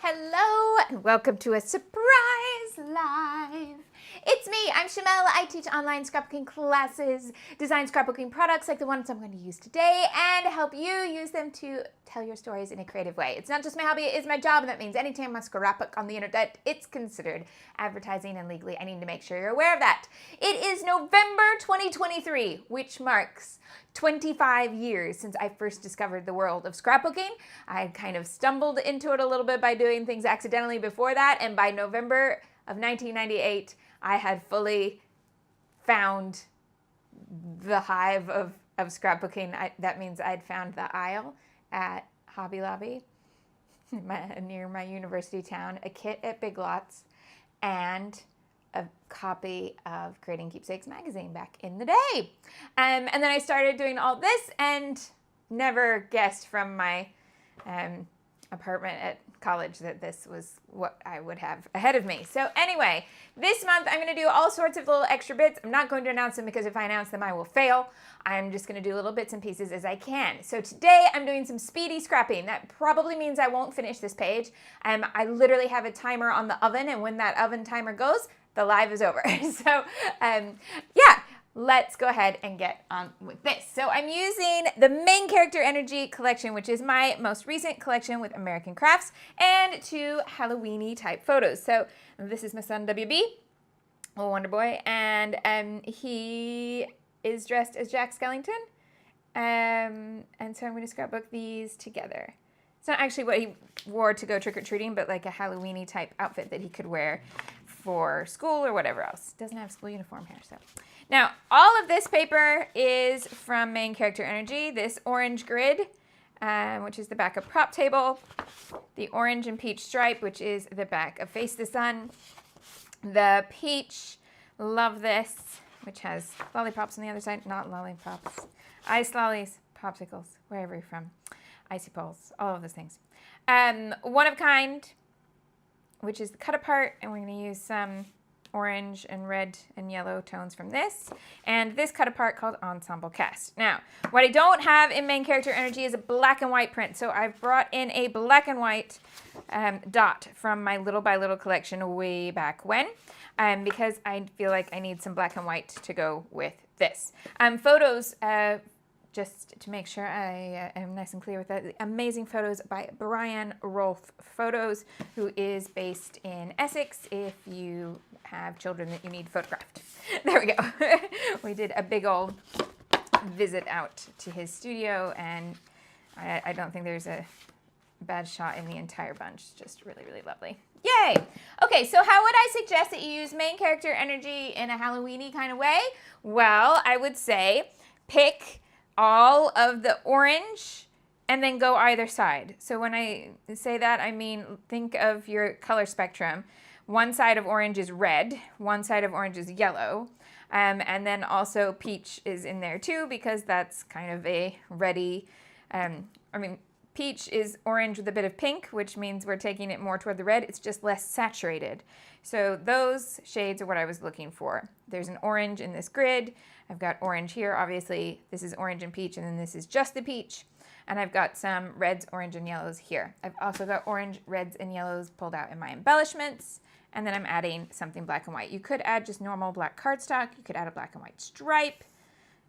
Hello and welcome to a surprise live. It's me, I'm Shimelle. I teach online scrapbooking classes, design scrapbooking products like the ones I'm going to use today, and help you use them to tell your stories in a creative way. It's not just my hobby, it is my job, and that means anytime I scrapbook on the internet, it's considered advertising, and legally I need to make sure you're aware of that. It is November 2023, which marks 25 years since I first discovered the world of scrapbooking. I had kind of stumbled into it a little bit by doing things accidentally before that, and by November of 1998, I had fully found the hive of scrapbooking. That means I'd found the aisle at Hobby Lobby near my university town, a kit at Big Lots, and a copy of Creating Keepsakes magazine back in the day. And then I started doing all this and never guessed from my apartment at college that this was what I would have ahead of me. So anyway, this month I'm going to do all sorts of little extra bits. I'm not going to announce them because if I announce them I will fail. I'm just going to do little bits and pieces as I can. So today I'm doing some speedy scrapping. That probably means I won't finish this page. I literally have a timer on the oven, and when that oven timer goes, the live is over. So yeah, let's go ahead and get on with this. So I'm using the Main Character Energy collection, which is my most recent collection with American Crafts, and two Halloween-y type photos. So this is my son WB, little Wonder Boy, and he is dressed as Jack Skellington. And so I'm going to scrapbook these together. It's not actually what he wore to go trick-or-treating, but like a Halloween-y type outfit that he could wear for school or whatever else. Doesn't have school uniform here, so. Now, all of this paper is from Main Character Energy. This orange grid, which is the back of Prop Table. The orange and peach stripe, which is the back of Face the Sun. The peach, love this, which has lollipops on the other side. Not lollipops. Ice lollies, popsicles, wherever you're from. Icy poles, all of those things. One of a kind, which is the cut apart, and we're going to use some orange and red and yellow tones from this, and this cut apart called Ensemble Cast. Now, what I don't have in Main Character Energy is a black and white print, so I've brought in a black and white dot from my Little by Little collection way back when, because I feel like I need some black and white to go with this. Photos, just to make sure I am nice and clear with that, amazing photos by Brian Rolfe Photos, who is based in Essex, if you have children that you need photographed. There we go. We did a big old visit out to his studio, and I don't think there's a bad shot in the entire bunch. Just really, really lovely. Yay! Okay, so how would I suggest that you use Main Character Energy in a Halloween-y kind of way? Well, I would say pick all of the orange and then go either side. So when I say that, I mean think of your color spectrum. One side of orange is red, one side of orange is yellow, and then also peach is in there too, because that's kind of a reddy, peach is orange with a bit of pink, which means we're taking it more toward the red. It's just less saturated. So those shades are what I was looking for. There's an orange in this grid. I've got orange here, obviously. This is orange and peach, and then this is just the peach. And I've got some reds, orange, and yellows here. I've also got orange, reds, and yellows pulled out in my embellishments. And then I'm adding something black and white. You could add just normal black cardstock. You could add a black and white stripe,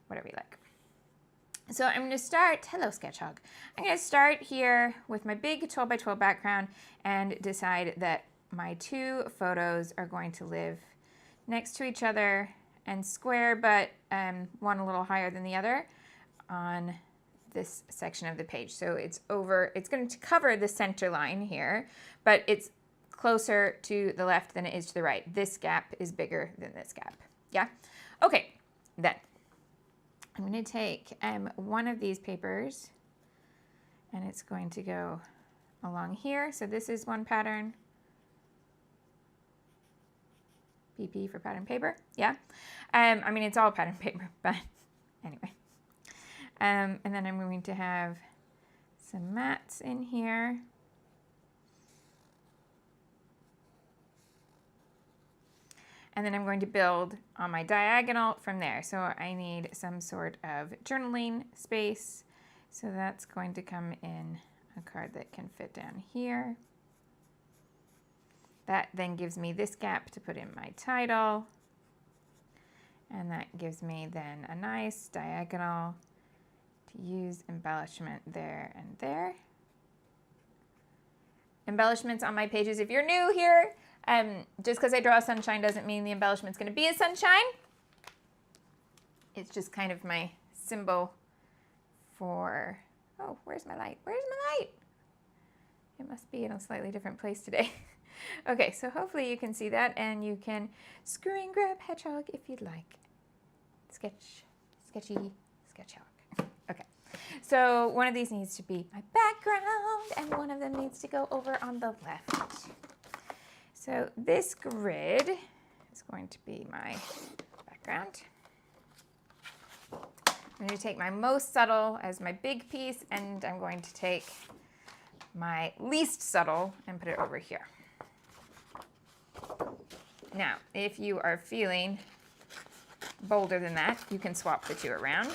whatever you like. So I'm going to start, hello Sketchhog. I'm going to start here with my big 12 by 12 background and decide that my two photos are going to live next to each other and square, but one a little higher than the other on this section of the page. So it's going to cover the center line here, but it's closer to the left than it is to the right. This gap is bigger than this gap. Yeah? Okay, then I'm going to take one of these papers, and it's going to go along here. So this is one pattern. PP for pattern paper, yeah. It's all pattern paper, but anyway. And then I'm going to have some mats in here. And then I'm going to build on my diagonal from there. So I need some sort of journaling space. So that's going to come in a card that can fit down here. That then gives me this gap to put in my title. And that gives me then a nice diagonal to use embellishment there and there. Embellishments on my pages, if you're new here, just because I draw a sunshine doesn't mean the embellishment's going to be a sunshine. It's just kind of my symbol for, oh, where's my light? Where's my light? It must be in a slightly different place today. Okay, so hopefully you can see that, and you can screen grab hedgehog if you'd like. Sketchy hedgehog. Okay, so one of these needs to be my background, and one of them needs to go over on the left. So this grid is going to be my background. I'm going to take my most subtle as my big piece, and I'm going to take my least subtle and put it over here. Now, if you are feeling bolder than that, you can swap the two around,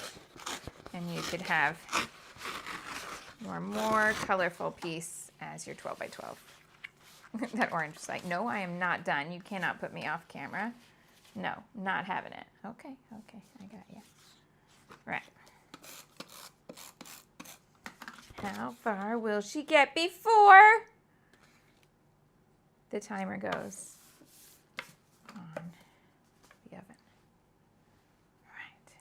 and you could have your more colorful piece as your 12 by 12. That orange is like, no, I am not done. You cannot put me off camera. No, not having it. Okay, I got you. Right. How far will she get before the timer goes on the oven? Right.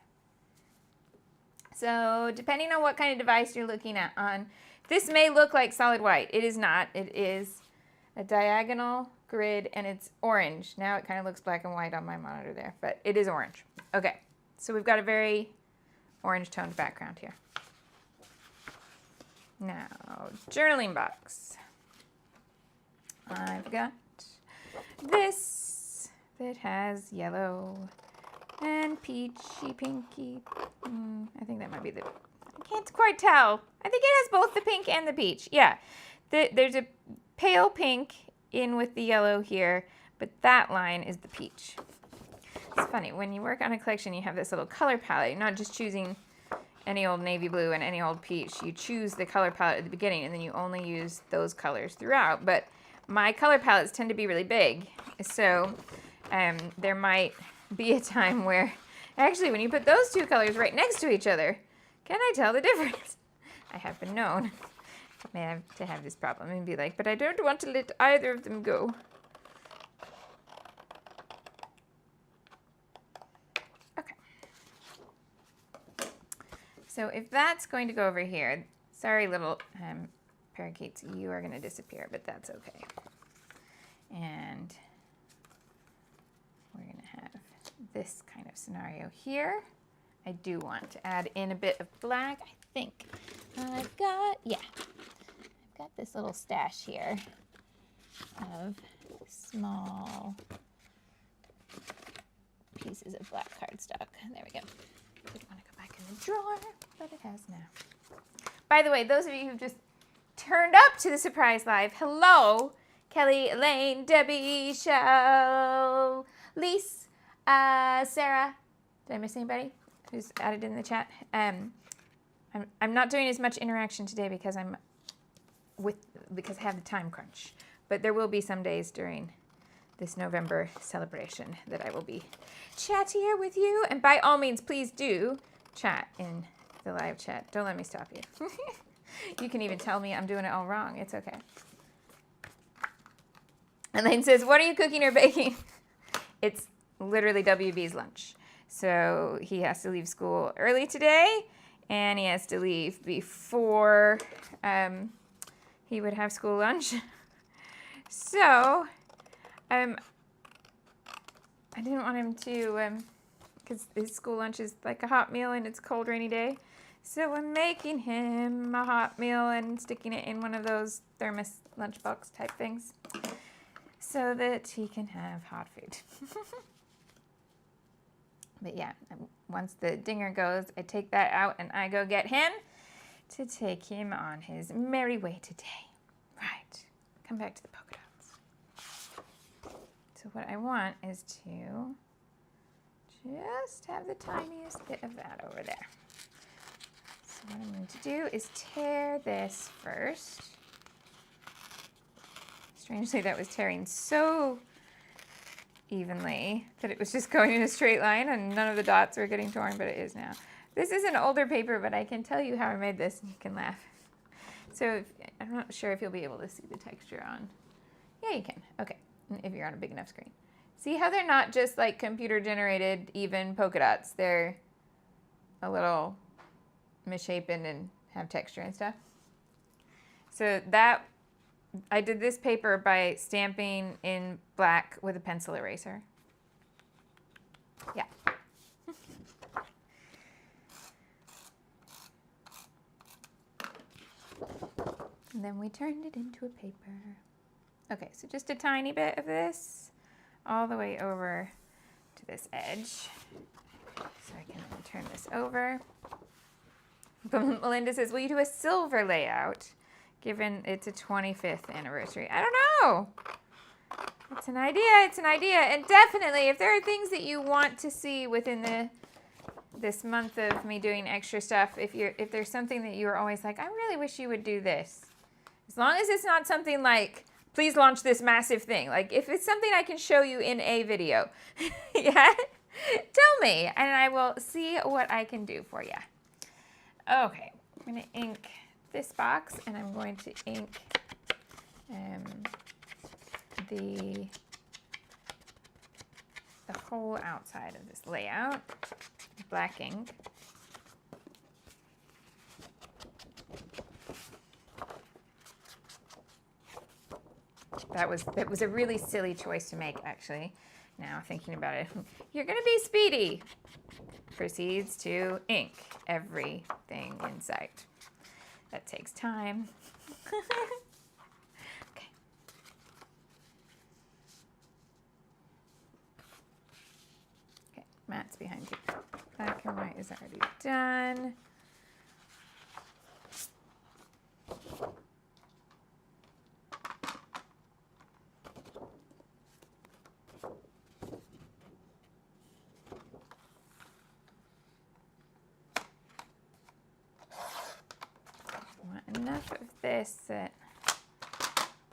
So depending on what kind of device you're looking at on, this may look like solid white. It is not. It is a diagonal grid, and it's orange. Now it kind of looks black and white on my monitor there, but it is orange. Okay, so we've got a very orange toned background here. Now, journaling box. I've got this that has yellow and peachy pinky. I think that might be the, I can't quite tell. I think it has both the pink and the peach. Yeah, there's a pale pink in with the yellow here, but that line is the peach. It's funny, when you work on a collection, you have this little color palette. You're not just choosing any old navy blue and any old peach. You choose the color palette at the beginning, and then you only use those colors throughout. But my color palettes tend to be really big, so there might be a time where, actually, when you put those two colors right next to each other, can I tell the difference? I have been known to have this problem and be like, but I don't want to let either of them go. So if that's going to go over here, sorry little parakeets, you are going to disappear, but that's okay. And we're going to have this kind of scenario here. I do want to add in a bit of black. I think I've got this little stash here of small pieces of black cardstock. There we go. Didn't want to go back in the drawer, but it has now. By the way, those of you who've just turned up to the surprise live, hello, Kelly, Elaine, Debbie, Shell, Lise, Sarah. Did I miss anybody who's added in the chat? I'm not doing as much interaction today because I have the time crunch. But there will be some days during this November celebration that I will be chattier with you. And by all means, please do chat in the live chat. Don't let me stop you. You can even tell me I'm doing it all wrong. It's okay. Elaine says, what are you cooking or baking? It's literally WB's lunch. So he has to leave school early today, and he has to leave before he would have school lunch. So I didn't want him to, because his school lunch is like a hot meal and it's a cold, rainy day. So I'm making him a hot meal and sticking it in one of those thermos lunchbox type things so that he can have hot food. But yeah, once the dinger goes, I take that out and I go get him to take him on his merry way today. Right, come back to the polka dots. So what I want is to just have the tiniest bit of that over there. So what I'm going to do is tear this first. Strangely, that was tearing so evenly that it was just going in a straight line and none of the dots were getting torn, but it is now. This is an older paper, but I can tell you how I made this and you can laugh. So I'm not sure if you'll be able to see the texture on. Yeah, you can. Okay, if you're on a big enough screen. See how they're not just like computer generated even polka dots. They're a little misshapen and have texture and stuff. So that, I did this paper by stamping in black with a pencil eraser. Yeah. And then we turned it into a paper. Okay, so just a tiny bit of this all the way over to this edge. So I can turn this over. But Melinda says, will you do a silver layout given it's a 25th anniversary? I don't know. It's an idea. It's an idea. And definitely, if there are things that you want to see within this month of me doing extra stuff, if there's something that you're always like, I really wish you would do this. As long as it's not something like, please launch this massive thing. Like, if it's something I can show you in a video, yeah, tell me, and I will see what I can do for you. Okay, I'm going to ink this box, and I'm going to ink the whole outside of this layout, black ink. That was a really silly choice to make, actually. Now thinking about it, you're gonna be Speedy. Proceeds to ink everything in sight. That takes time. Okay. Okay, Matt's behind you. Black and white is already done. Enough of this that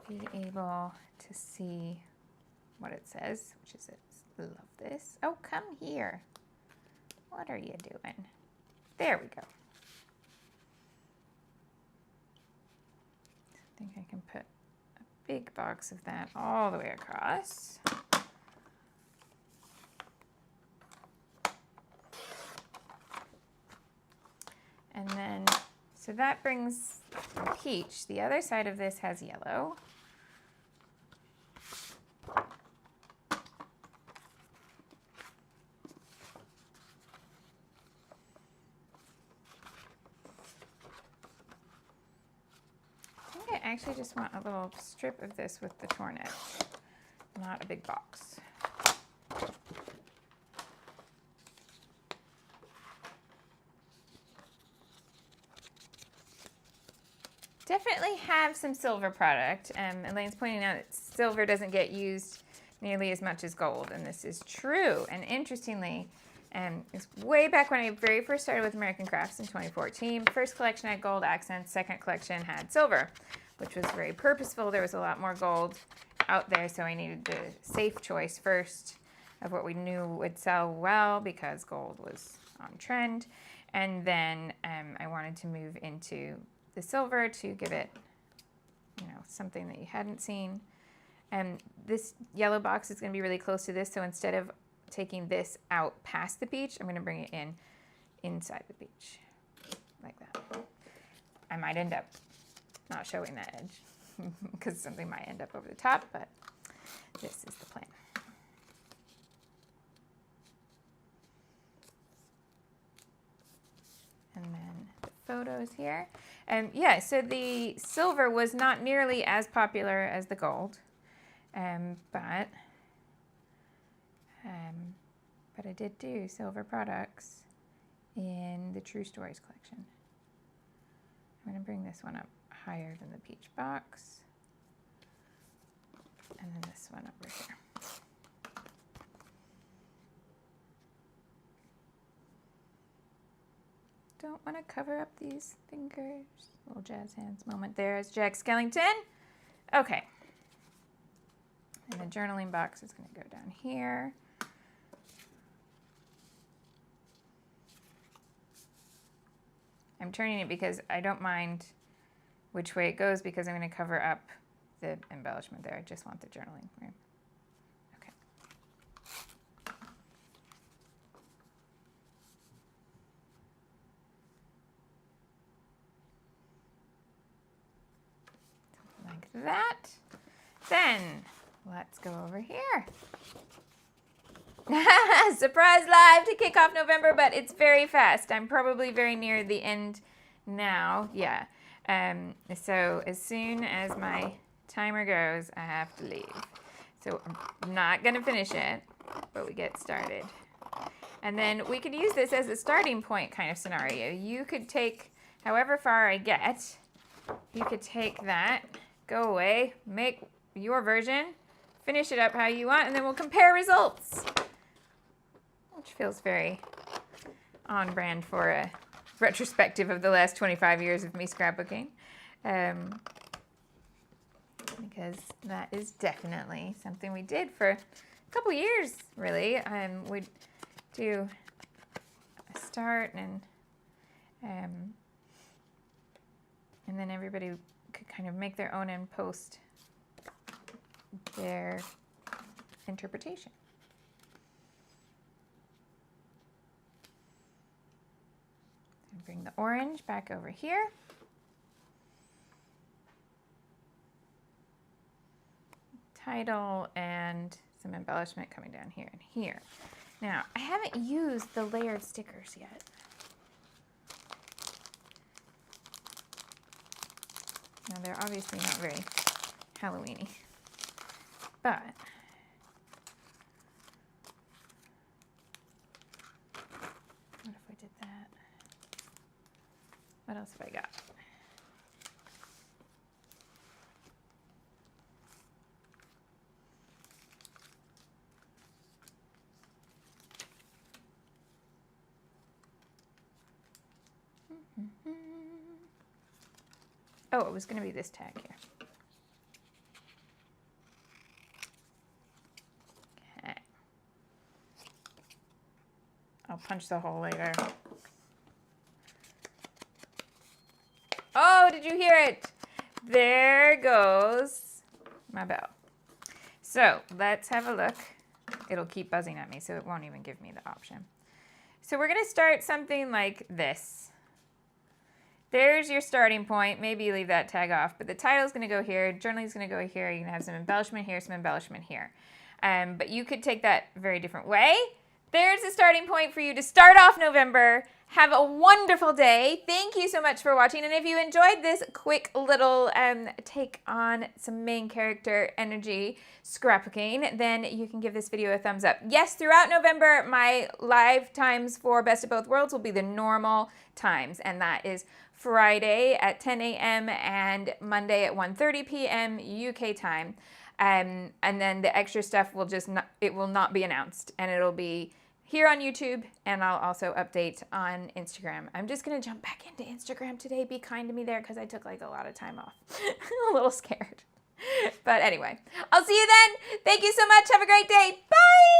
be able to see what it says, which is love this. Oh, come here. What are you doing? There we go. I think I can put a big box of that all the way across. And then, so that brings peach. The other side of this has yellow. I think I actually just want a little strip of this with the torn edge, not a big box. Definitely have some silver product. Elaine's pointing out that silver doesn't get used nearly as much as gold, and this is true. And interestingly, it's way back when I very first started with American Crafts in 2014. First collection had gold accents, second collection had silver, which was very purposeful. There was a lot more gold out there, so I needed the safe choice first of what we knew would sell well because gold was on trend. And then I wanted to move into the silver to give it, something that you hadn't seen. And this yellow box is going to be really close to this, so instead of taking this out past the peach, I'm going to bring it inside the peach, like that. I might end up not showing that edge because something might end up over the top, but this is the plan. And then the photos here. And yeah, so the silver was not nearly as popular as the gold, but I did do silver products in the True Stories collection. I'm going to bring this one up higher than the peach box, and then this one over here. Don't want to cover up these fingers. Little jazz hands moment there as Jack Skellington. Okay. And the journaling box is going to go down here. I'm turning it because I don't mind which way it goes because I'm going to cover up the embellishment there. I just want the journaling room. Okay. Like that. Then let's go over here. Surprise live to kick off November, but it's very fast. I'm probably very near the end now. Yeah. So as soon as my timer goes, I have to leave. So I'm not going to finish it, but we get started. And then we could use this as a starting point kind of scenario. You could take however far I get, you could take that, go away, make your version, finish it up how you want, and then we'll compare results. Which feels very on brand for a retrospective of the last 25 years of me scrapbooking. Because that is definitely something we did for a couple years, really. We'd do a start and then everybody could kind of make their own and post their interpretation. And bring the orange back over here. Title and some embellishment coming down here and here. Now, I haven't used the layered stickers yet. Now, they're obviously not very Halloween-y, but what if I did that? What else have I got? Oh, it was going to be this tag here. Okay. I'll punch the hole later. Oh, did you hear it? There goes my bell. So let's have a look. It'll keep buzzing at me, so it won't even give me the option. So we're going to start something like this. There's your starting point. Maybe you leave that tag off, but the title's going to go here. Journaling's going to go here. You're going to have some embellishment here, some embellishment here. But you could take that a very different way. There's a starting point for you to start off November. Have a wonderful day. Thank you so much for watching. And if you enjoyed this quick little take on some main character energy scrapbooking, then you can give this video a thumbs up. Yes, throughout November, my live times for Best of Both Worlds will be the normal times, and that is Friday at 10 a.m. and Monday at 1:30 p.m. UK time. And then the extra stuff will it will not be announced, and it'll be here on YouTube, and I'll also update on Instagram. I'm just gonna jump back into Instagram today. Be kind to me there because I took like a lot of time off. I'm a little scared. But anyway, I'll see you then. Thank you so much. Have a great day. Bye.